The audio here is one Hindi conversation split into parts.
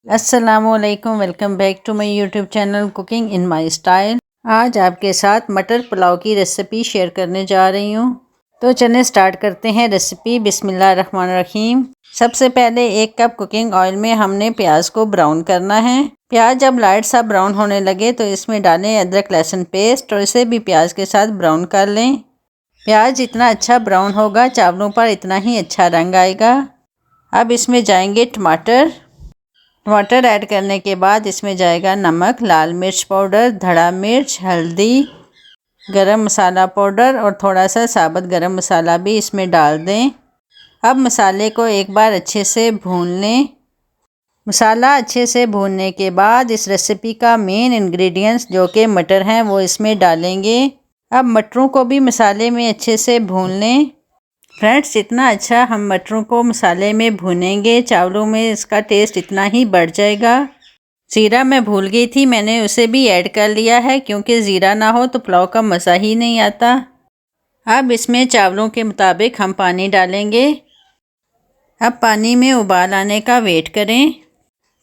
अस्सलामुअलैकुम, welcome back to my YouTube channel cooking in my style. आज आपके साथ मटर पुलाव की रेसिपी शेयर करने जा रही हूँ। तो चलें स्टार्ट करते हैं रेसिपी। बिस्मिल्लाहिर्रहमानिर्रहीम। सबसे पहले 1 कप कुकिंग ऑयल में हमने प्याज को ब्राउन करना है। प्याज जब लाइट सा ब्राउन होने लगे तो इसमें डालें अदरक लहसुन पेस्ट और इसे भी प्याज के साथ ब्राउन कर लें। प्याज जितना अच्छा ब्राउन होगा चावलों पर इतना ही अच्छा रंग आएगा। अब इसमें जाएंगे टमाटर ऐड करने के बाद इसमें जाएगा नमक, लाल मिर्च पाउडर, धड़ा मिर्च, हल्दी, गरम मसाला पाउडर और थोड़ा सा साबुत गरम मसाला भी इसमें डाल दें। अब मसाले को एक बार अच्छे से भून लें। मसाला अच्छे से भूनने के बाद इस रेसिपी का मेन इंग्रेडिएंट्स जो कि मटर हैं वो इसमें डालेंगे। अब मटरों को भी मसाले में अच्छे से भून लें। फ्रेंड्स, जितना अच्छा हम मटरों को मसाले में भूनेंगे चावलों में इसका टेस्ट इतना ही बढ़ जाएगा। ज़ीरा मैं भूल गई थी, मैंने उसे भी ऐड कर लिया है क्योंकि ज़ीरा ना हो तो पुलाव का मज़ा ही नहीं आता। अब इसमें चावलों के मुताबिक हम पानी डालेंगे। अब पानी में उबाल आने का वेट करें।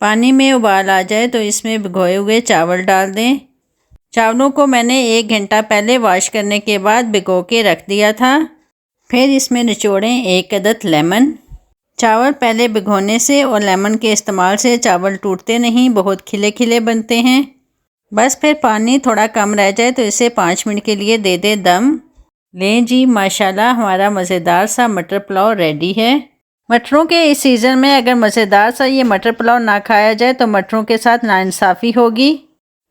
पानी में उबाल आ जाए तो इसमें भिगोए हुए चावल डाल दें। चावलों को मैंने 1 घंटा पहले वॉश करने के बाद भिगो के रख दिया था। फिर इसमें निचोड़ें 1 अदद लेमन। चावल पहले भिगोने से और लेमन के इस्तेमाल से चावल टूटते नहीं, बहुत खिले खिले बनते हैं। बस फिर पानी थोड़ा कम रह जाए तो इसे 5 मिनट के लिए दे दे दम। लें जी, माशाल्लाह हमारा मज़ेदार सा मटर पुलाव रेडी है। मटरों के इस सीज़न में अगर मज़ेदार सा ये मटर पुलाव ना खाया जाए तो मटरों के साथ नाइंसाफ़ी होगी।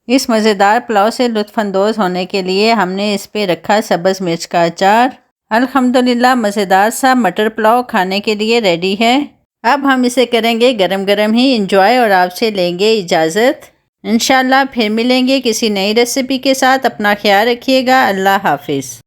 इस मज़ेदार पुलाव से लुत्फ़अंदोज़ होने के लिए हमने इस पे रखा सब्ज़ मिर्च का अचार। अल्हम्दुलिल्लाह मज़ेदार सा मटर पुलाव खाने के लिए रेडी है। अब हम इसे करेंगे गरम गरम ही इंजॉय और आपसे लेंगे इजाज़त। इंशाल्लाह फिर मिलेंगे किसी नई रेसिपी के साथ। अपना ख्याल रखिएगा। अल्लाह हाफिज़।